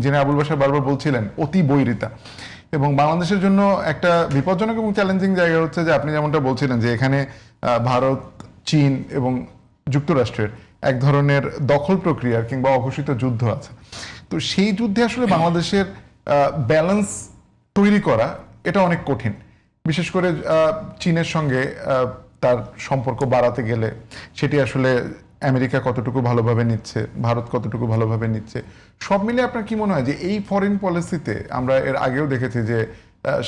Engineer Abul Bashar বারবার বলছিলেন অতি বৈরিতা, এবং বাংলাদেশের জন্য একটা বিপজ্জনক এবং চ্যালেঞ্জিং জায়গা হচ্ছে যে আপনি যেমনটা বলছিলেন যে এখানে ভারত, চীন এবং যুক্তরাষ্ট্রের এক ধরনের দখল প্রক্রিয়ার কিংবা অঘোষিত যুদ্ধ আছে। তো সেই যুদ্ধে আসলে বাংলাদেশের ব্যালেন্স তৈরি করা এটা অনেক কঠিন, বিশেষ করে চীনের সঙ্গে তার সম্পর্ক বাড়াতে গেলে সেটি আসলে আমেরিকা কতটুকু ভালোভাবে নিচ্ছে, ভারত কতটুকু ভালোভাবে নিচ্ছে, সব মিলে আপনার কি মনে হয় যে এই ফরেন পলিসিতে আমরা এর আগেও দেখেছি যে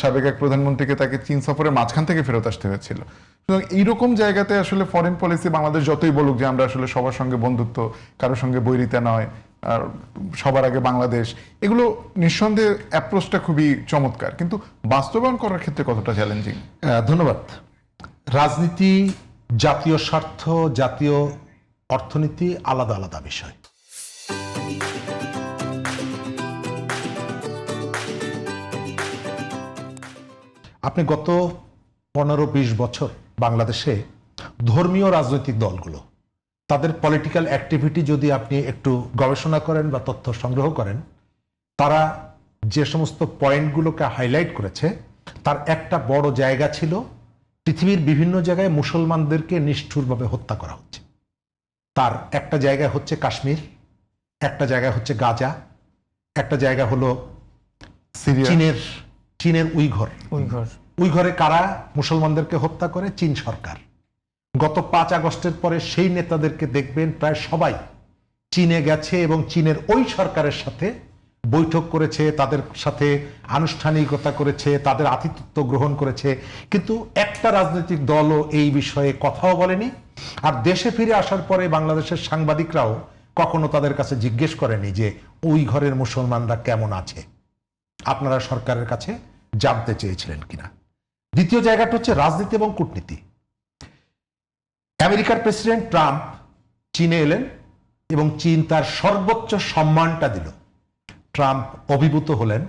সাবেক এক প্রধানমন্ত্রীকে তাকে চীন সফরের মাঝখান থেকে ফেরত আসতে হয়েছিল। সুতরাং এইরকম জায়গাতে আসলে ফরেন পলিসি বাংলাদেশ যতই বলুক যে আমরা আসলে সবার সঙ্গে বন্ধুত্ব, কারোর সঙ্গে বৈরিতা নয়, আর সবার আগে বাংলাদেশ, এগুলো নিঃসন্দেহে অ্যাপ্রোচটা খুবই চমৎকার, কিন্তু বাস্তবায়ন করার ক্ষেত্রে কতটা চ্যালেঞ্জিং? ধন্যবাদ। রাজনীতি, জাতীয় স্বার্থ, জাতীয় অর্থনীতি আলাদা আলাদা বিষয়। আপনি গত 15-20 বছর বাংলাদেশে ধর্মীয় রাজনৈতিক দলগুলো তাদের পলিটিক্যাল অ্যাক্টিভিটি যদি আপনি একটু গবেষণা করেন বা তথ্য সংগ্রহ করেন, তারা যে সমস্ত পয়েন্টগুলোকে হাইলাইট করেছে তার একটা বড় জায়গা ছিল পৃথিবীর বিভিন্ন জায়গায় মুসলমানদেরকে নিষ্ঠুরভাবে হত্যা করা হচ্ছে। তার একটা জায়গা হচ্ছে কাশ্মীর, একটা জায়গা হচ্ছে গাজা, একটা জায়গা হলো চীনের উইঘরে কারা মুসলমানদেরকে হত্যা করে? চীন সরকার। গত 5 আগস্টের পরে সেই নেতাদেরকে দেখবেন প্রায় সবাই চীনে গেছে এবং চীনের ওই সরকারের সাথে বৈঠক করেছে, তাদের সাথে আনুষ্ঠানিকতা করেছে, তাদের আতিথ্য গ্রহণ করেছে, কিন্তু একটা রাজনৈতিক দলও এই বিষয়ে কথাও বলেনি। আর দেশে ফিরে আসার পরে বাংলাদেশের সাংবাদিকরাও কখনো তাদের কাছে জিজ্ঞেস করেনি যে ওই ঘরের মুসলমানরা কেমন আছে, আপনারা সরকারের কাছে জানতে চেয়েছিলেন কিনা। দ্বিতীয় জায়গাটা হচ্ছে রাজনীতি এবং কূটনীতি। আমেরিকার প্রেসিডেন্ট ট্রাম্প চীনে এলেন এবং চীন তার সর্বোচ্চ সম্মানটা দিল। ট্রাম্প অভিভূত হলেন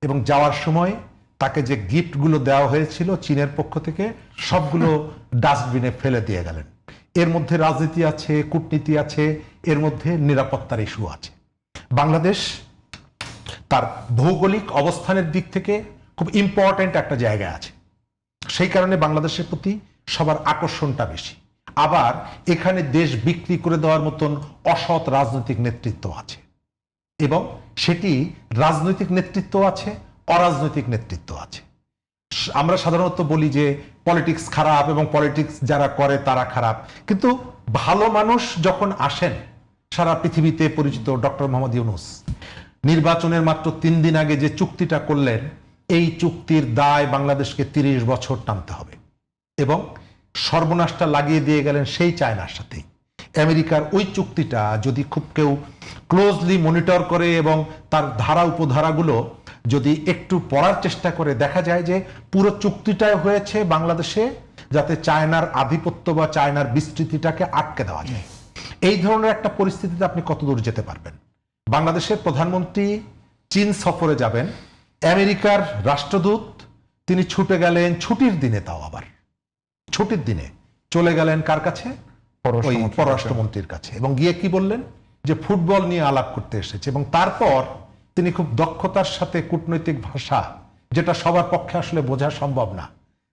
এবং যাওয়ার সময় তাকে যে গিফটগুলো দেওয়া হয়েছিল চীনের পক্ষ থেকে সবগুলো ডাস্টবিনে ফেলে দিয়ে গেলেন। এর মধ্যে রাজনীতি আছে, কূটনীতি আছে, এর মধ্যে নিরাপত্তার ইস্যু আছে। বাংলাদেশ তার ভৌগোলিক অবস্থানের দিক থেকে খুব ইম্পর্ট্যান্ট একটা জায়গায় আছে, সেই কারণে বাংলাদেশের প্রতি সবার আকর্ষণটা বেশি। আবার এখানে দেশ বিক্রি করে দেওয়ার মতন অসৎ রাজনৈতিক নেতৃত্ব আছে, এবং সেটি রাজনৈতিক নেতৃত্ব আছে, অরাজনৈতিক নেতৃত্ব আছে। আমরা সাধারণত বলি যে পলিটিক্স খারাপ এবং পলিটিক্স যারা করে তারা খারাপ, কিন্তু ভালো মানুষ যখন আসেন, সারা পৃথিবীতে পরিচিত ডক্টর মোহাম্মদ ইউনূস নির্বাচনের মাত্র 3 দিন আগে যে চুক্তিটা করলেন, এই চুক্তির দায় বাংলাদেশকে 30 বছর টানতে হবে, এবং সর্বনাশটা লাগিয়ে দিয়ে গেলেন সেই চায়নার সাথেই। আমেরিকার ওই চুক্তিটা যদি খুব কেউ ক্লোজলি মনিটর করে এবং তার ধারা উপধারাগুলো যদি একটু পড়ার চেষ্টা করে, দেখা যায় যে পুরো চুক্তিটাই হয়েছে বাংলাদেশে যাতে চায়নার আধিপত্য বা চায়নার বিস্তৃতিটাকে আটকে দেওয়া যায়। এই ধরনের একটা পরিস্থিতিতে আপনি কতদূর যেতে পারবেন? বাংলাদেশের প্রধানমন্ত্রী চীন সফরে যাবেন, আমেরিকার রাষ্ট্রদূত তিনি ছুটে গেলেন ছুটির দিনে, তাও আবার ছুটির দিনে চলে গেলেন কার কাছে? ওই পররাষ্ট্রমন্ত্রীর কাছে, এবং গিয়ে কি বললেন? যে ফুটবল নিয়ে আলাপ করতে এসেছে। এবং তারপর তিনি খুব দক্ষতার সাথে কূটনৈতিক ভাষা, যেটা সবার পক্ষে আসলে বোঝা সম্ভব না,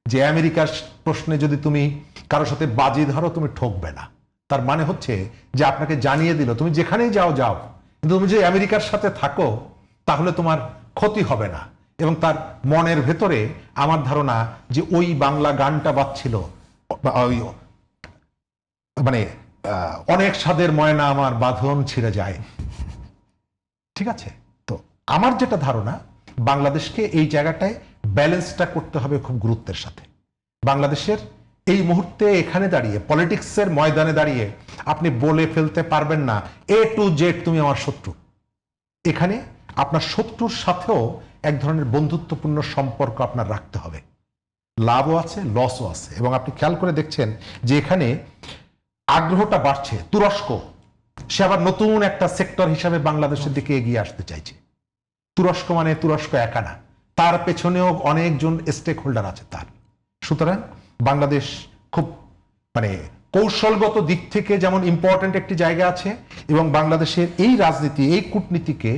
যে আমেরিকার প্রশ্নে যদি তুমি কারোর সাথে বাজি ধরো তুমি ঠকবে না, তার মানে হচ্ছে যে আপনাকে জানিয়ে দিল তুমি যেখানেই যাও যাও, কিন্তু তুমি যে আমেরিকার সাথে থাকো তাহলে তোমার ক্ষতি হবে না। এবং তার মনের ভেতরে আমার ধারণা যে ওই বাংলা গানটা বাজছিল, মানে অনেক স্বাদের ময়না আমার বাঁধন ছিঁড়ে যায়, ঠিক আছে? তো আমার যেটা ধারণা, বাংলাদেশকে এই জায়গাটায় ব্যালেন্সটা করতে হবে খুব গুরুত্বের সাথে। বাংলাদেশের এই মুহূর্তে এখানে দাঁড়িয়ে পলিটিক্সের ময়দানে দাঁড়িয়ে আপনি বলে ফেলতে পারবেন না A to Z তুমি আমার শত্রু। এখানে আপনার শত্রুর সাথেও এক ধরনের বন্ধুত্বপূর্ণ সম্পর্ক আপনার রাখতে হবে, লাভও আছে লসও আছে। এবং আপনি খেয়াল করে দেখছেন যে এখানে আগ্রহটা বাড়ছে। তুরস্ক, সে আবার নতুন একটা সেক্টর হিসাবে বাংলাদেশের দিকে এগিয়ে আসতে চাইছে। তুরস্ক মানে তুরস্ক একা না, তার পেছনেও অনেকজন স্টেক হোল্ডার আছে তার। সুতরাং বাংলাদেশ খুব মানে কৌশলগত দিক থেকে যেমন ইম্পর্টেন্ট একটি জায়গা আছে, এবং বাংলাদেশের এই রাজনীতি, এই কূটনীতিকে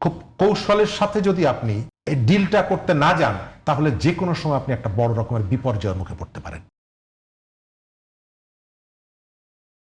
খুব কৌশলের সাথে যদি আপনি এই ডিলটা করতে না যান, তাহলে যে কোনো সময় আপনি একটা বড় রকমের বিপর্যয়ের মুখে পড়তে পারেন।